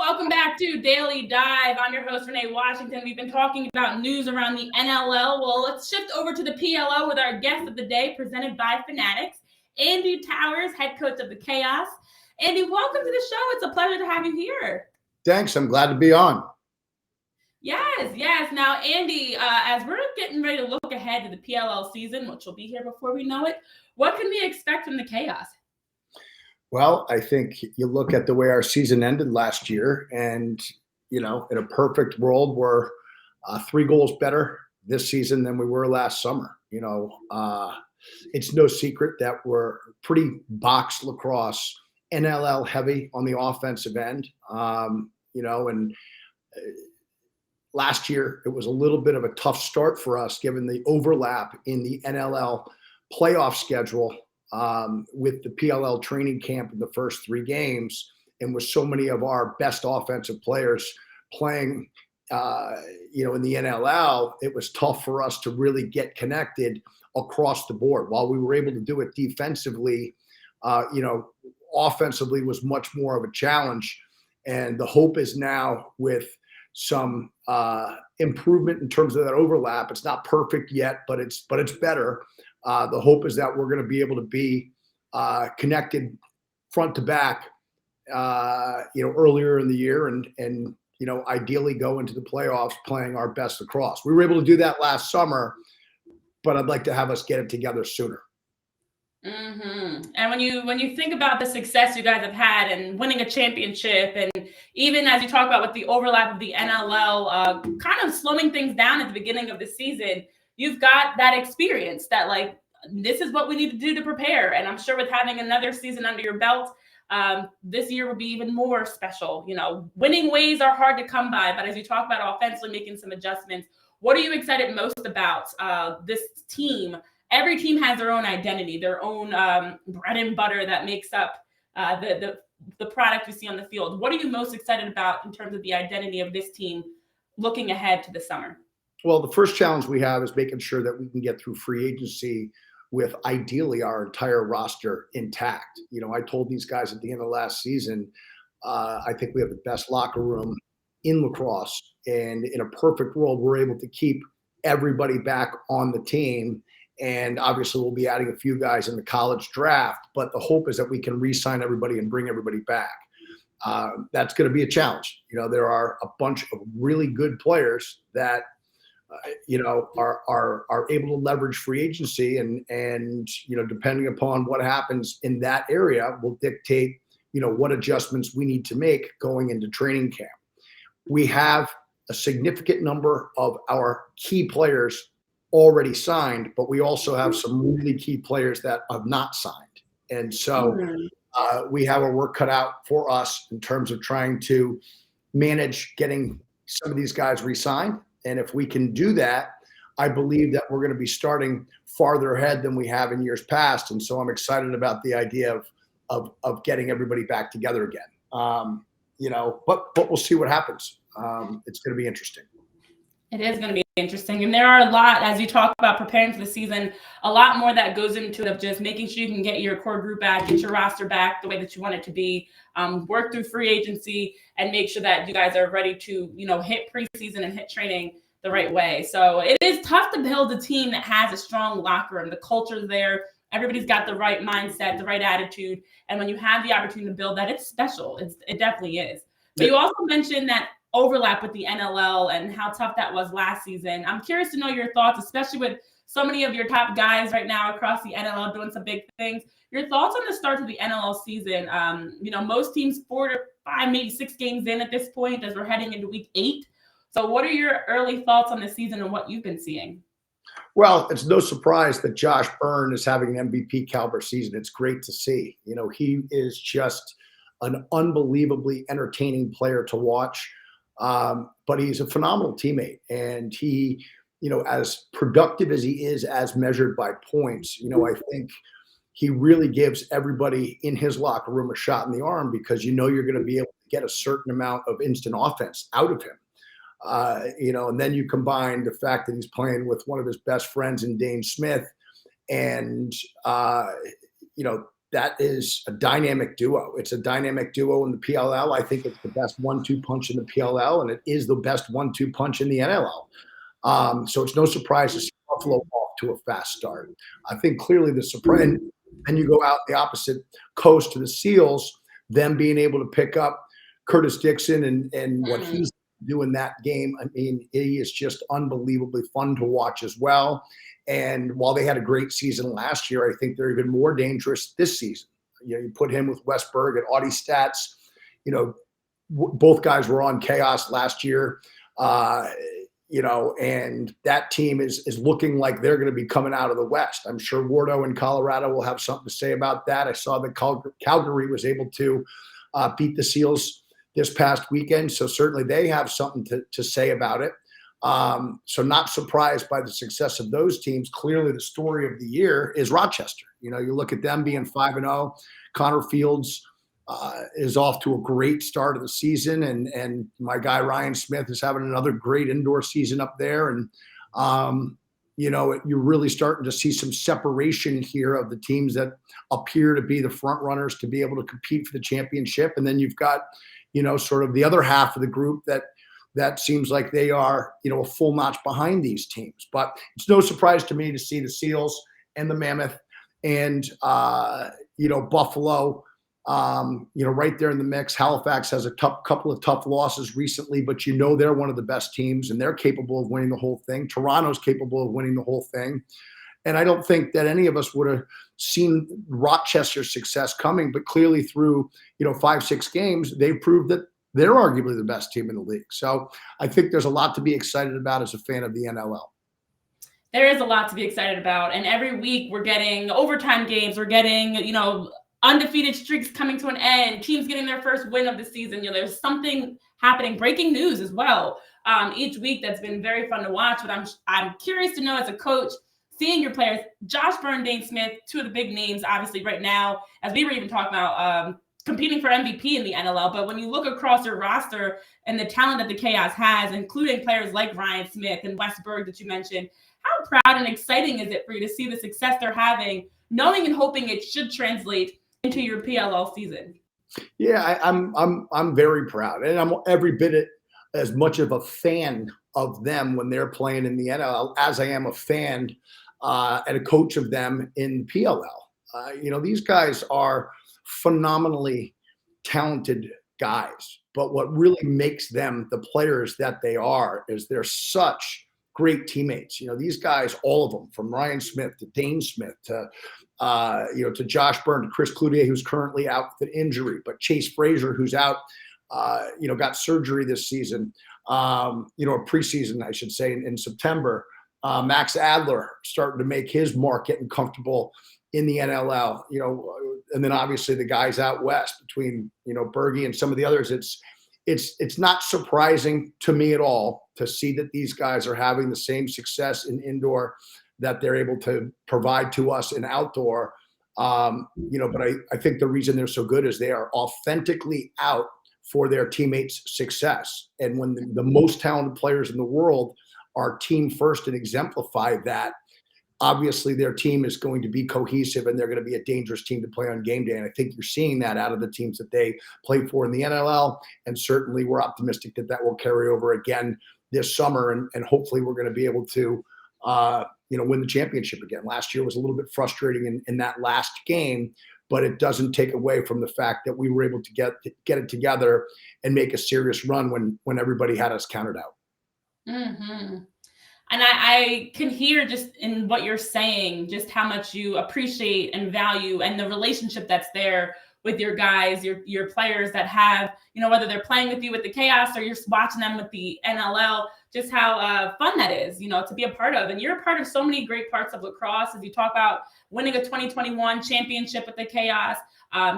Welcome back to Daily Dive. I'm your host, Renee Washington. We've been talking about news around the NLL. Well, let's shift over to the PLL with our guest of the day, presented by Fanatics, Andy Towers, head coach of the Chaos. Andy, welcome to the show. It's a pleasure to have you here. Thanks. I'm glad to be on. Yes. Now, Andy, as we're getting ready to look ahead to the PLL season, which will be here before we know it, what can we expect from the Chaos? Well, I think you look at the way our season ended last year, and, in a perfect world, we're 3 goals better this season than we were last summer. It's no secret that we're pretty box lacrosse, NLL heavy on the offensive end. And last year it was a little bit of a tough start for us given the overlap in the NLL playoff schedule with the PLL training camp in the first 3 games, and with so many of our best offensive players playing, in the NLL, it was tough for us to really get connected across the board. While we were able to do it defensively, offensively was much more of a challenge. And the hope is now with some improvement in terms of that overlap. It's not perfect yet, but it's better. The hope is that we're going to be able to be connected front to back, earlier in the year and ideally go into the playoffs playing our best lacrosse. We were able to do that last summer, but I'd like to have us get it together sooner. Mm-hmm. And when you think about the success you guys have had and winning a championship, and even as you talk about with the overlap of the NLL, kind of slowing things down at the beginning of the season, you've got that experience that this is what we need to do to prepare. And I'm sure with having another season under your belt, this year will be even more special. Winning ways are hard to come by, but as you talk about offensively making some adjustments, what are you excited most about this team? Every team has their own identity, their own bread and butter that makes up the product you see on the field. What are you most excited about in terms of the identity of this team looking ahead to the summer? Well, the first challenge we have is making sure that we can get through free agency with ideally our entire roster intact. I told these guys at the end of last season, I think we have the best locker room in lacrosse, and in a perfect world, we're able to keep everybody back on the team. And obviously we'll be adding a few guys in the college draft, but the hope is that we can re-sign everybody and bring everybody back. That's going to be a challenge. There are a bunch of really good players that, are able to leverage free agency and depending upon what happens in that area will dictate, what adjustments we need to make going into training camp. We have a significant number of our key players already signed, but we also have some really key players that have not signed. And so we have a work cut out for us in terms of trying to manage getting some of these guys re-signed. And if we can do that, I believe that we're going to be starting farther ahead than we have in years past. And so I'm excited about the idea of getting everybody back together again. But we'll see what happens. It's going to be interesting. It is going to be interesting. And there are a lot, as you talk about preparing for the season, a lot more that goes into it of just making sure you can get your core group back, get your roster back the way that you want it to be, work through free agency, and make sure that you guys are ready to, hit preseason and hit training the right way. So it is tough to build a team that has a strong locker room. The culture's there. Everybody's got the right mindset, the right attitude. And when you have the opportunity to build that, it's special. It definitely is. But you also mentioned that overlap with the NLL and how tough that was last season. I'm curious to know your thoughts, especially with so many of your top guys right now across the NLL doing some big things. Your thoughts on the start of the NLL season? Most teams 4 to 5, maybe 6 games in at this point as we're heading into week 8. So what are your early thoughts on the season and what you've been seeing? Well, it's no surprise that Josh Byrne is having an MVP caliber season. It's great to see. He is just an unbelievably entertaining player to watch. But he's a phenomenal teammate, and he, as productive as he is as measured by points, I think he really gives everybody in his locker room a shot in the arm because you're going to be able to get a certain amount of instant offense out of him. And then you combine the fact that he's playing with one of his best friends in Dane Smith, and that is a dynamic duo. It's a dynamic duo in the PLL. I think it's the best 1-2 punch in the PLL, and it is the best 1-2 punch in the NLL. So it's no surprise to see Buffalo off to a fast start. I think clearly the surprise, and you go out the opposite coast to the Seals, them being able to pick up Curtis Dixon and what he's doing that game. I mean, he is just unbelievably fun to watch as well. And while they had a great season last year, I think they're even more dangerous this season. You know, you put him with Wes Berg and Audie Stats. You know, both guys were on Chaos last year. You know, and that team is looking like they're going to be coming out of the West. I'm sure Wardo in Colorado will have something to say about that. I saw that Calgary was able to beat the Seals this past weekend, so certainly they have something to say about it. So not surprised by the success of those teams. Clearly the story of the year is Rochester. You know, you look at them being 5-0. Connor Fields is off to a great start of the season, and my guy Ryan Smith is having another great indoor season up there. And you know, you're really starting to see some separation here of the teams that appear to be the front runners to be able to compete for the championship, and then you've got, you know, sort of the other half of the group that seems like they are, you know, a full notch behind these teams. But it's no surprise to me to see the Seals and the Mammoth and you know, Buffalo, you know, right there in the mix. Halifax has a couple of tough losses recently, but you know they're one of the best teams and they're capable of winning the whole thing. Toronto's capable of winning the whole thing. And I don't think that any of us would have seen Rochester's success coming, but clearly through, you know, 5-6 games, they've proved that they're arguably the best team in the league. So I think there's a lot to be excited about as a fan of the NLL. There is a lot to be excited about. And every week we're getting overtime games. We're getting, you know, undefeated streaks coming to an end, teams getting their first win of the season. You know, there's something happening, breaking news as well, each week that's been very fun to watch. But I'm curious to know, as a coach, seeing your players, Josh Byrne, Dane Smith, two of the big names, obviously right now, as we were even talking about, competing for MVP in the NLL. But when you look across your roster and the talent that the Chaos has, including players like Ryan Smith and Wes Berg that you mentioned, how proud and exciting is it for you to see the success they're having, knowing and hoping it should translate into your PLL season? Yeah, I'm very proud, and I'm every bit as much of a fan of them when they're playing in the NLL as I am a fan and a coach of them in PLL. You know, these guys are phenomenally talented guys, but what really makes them the players that they are is they're such great teammates. You know, these guys, all of them, from Ryan Smith to Dane Smith to you know, to Josh Byrne, to Chris Cloutier, who's currently out with an injury, but Chase Frazier, who's out, you know, got surgery this season, you know, preseason, I should say, in September. Max Adler starting to make his mark, getting comfortable in the NLL, you know, and then obviously the guys out west between, you know, Bergie and some of the others. It's not surprising to me at all to see that these guys are having the same success in indoor that they're able to provide to us in outdoor. You know, but I think the reason they're so good is they are authentically out for their teammates' success. And when the most talented players in the world are team first and exemplify that, obviously their team is going to be cohesive and they're going to be a dangerous team to play on game day. And I think you're seeing that out of the teams that they played for in the NLL. And certainly we're optimistic that that will carry over again this summer. And hopefully we're going to be able to, you know, win the championship again. Last year was a little bit frustrating in that last game, but it doesn't take away from the fact that we were able to get it together and make a serious run when everybody had us counted out. Mm-hmm. And I can hear just in what you're saying, just how much you appreciate and value and the relationship that's there with your guys, your players that have, you know, whether they're playing with you with the Chaos or you're watching them with the NLL, just how fun that is, you know, to be a part of. And you're a part of so many great parts of lacrosse. As you talk about winning a 2021 championship with the Chaos,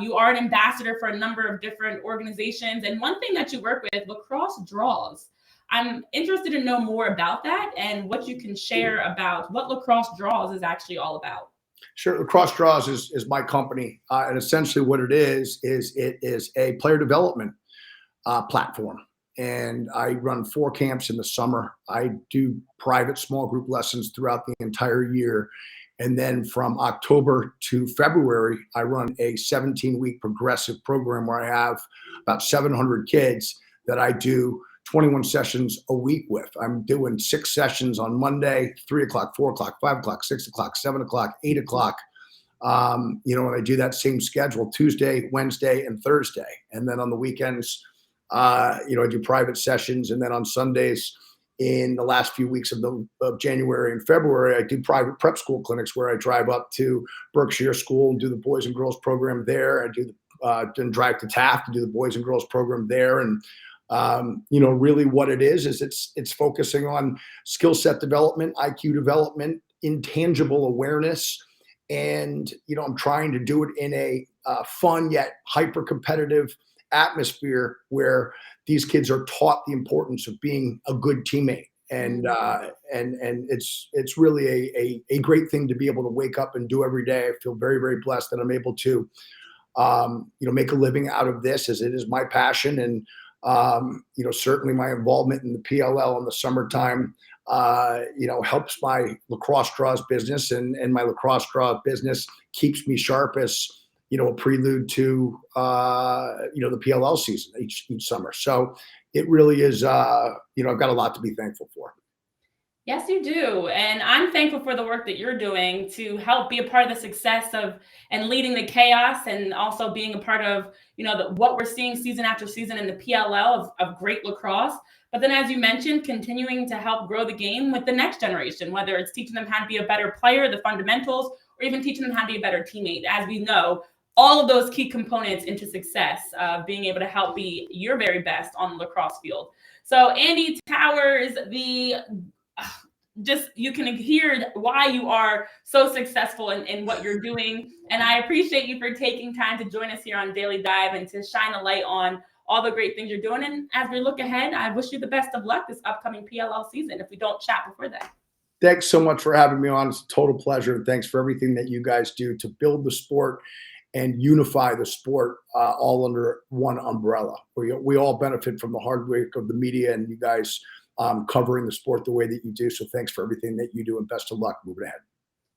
you are an ambassador for a number of different organizations. And one thing that you work with, Lacrosse Draws. I'm interested to know more about that and what you can share about what Lacrosse Draws is actually all about. Sure. Lacrosse Draws is my company. And essentially what it is it is a player development platform. And I run 4 camps in the summer. I do private small group lessons throughout the entire year. And then from October to February, I run a 17-week progressive program where I have about 700 kids that I do 21 sessions a week with. I'm doing 6 sessions on Monday, 3 o'clock, 4 o'clock, 5 o'clock, 6 o'clock, 7 o'clock, 8 o'clock. And I do that same schedule Tuesday, Wednesday, and Thursday. And then on the weekends, I do private sessions. And then on Sundays, in the last few weeks of January and February, I do private prep school clinics where I drive up to Berkshire School and do the boys and girls program there. I do then drive to Taft and do the boys and girls program there. And really what it is it's focusing on skill set development, IQ development, intangible awareness. And, I'm trying to do it in a fun yet hyper competitive atmosphere where these kids are taught the importance of being a good teammate. And it's really a great thing to be able to wake up and do every day. I feel very, very blessed that I'm able to, make a living out of this, as it is my passion. And, certainly my involvement in the PLL in the summertime, helps my Lacrosse Draws business, and my Lacrosse Draws business keeps me sharp as, a prelude to, the PLL season each summer. So it really is, I've got a lot to be thankful for. Yes, you do. And I'm thankful for the work that you're doing to help be a part of the success of and leading the chaos, and also being a part of, what we're seeing season after season in the PLL of great lacrosse. But then, as you mentioned, continuing to help grow the game with the next generation, whether it's teaching them how to be a better player, the fundamentals, or even teaching them how to be a better teammate. As we know, all of those key components into success, being able to help be your very best on the lacrosse field. So Andy Towers, you can hear why you are so successful in what you're doing. And I appreciate you for taking time to join us here on Daily Dive and to shine a light on all the great things you're doing. And as we look ahead, I wish you the best of luck this upcoming PLL season, if we don't chat before that. Thanks so much for having me on. It's a total pleasure. And thanks for everything that you guys do to build the sport and unify the sport all under one umbrella. We all benefit from the hard work of the media and you guys covering the sport the way that you do. So thanks for everything that you do, and best of luck moving ahead.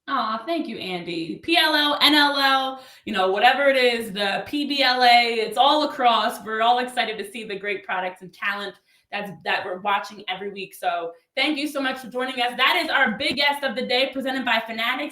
Oh, thank you, Andy. PLL, NLL, whatever it is, the PBLA, it's all across. We're all excited to see the great products and talent that we're watching every week. So thank you so much for joining us. That is our big guest of the day, presented by Fanatics.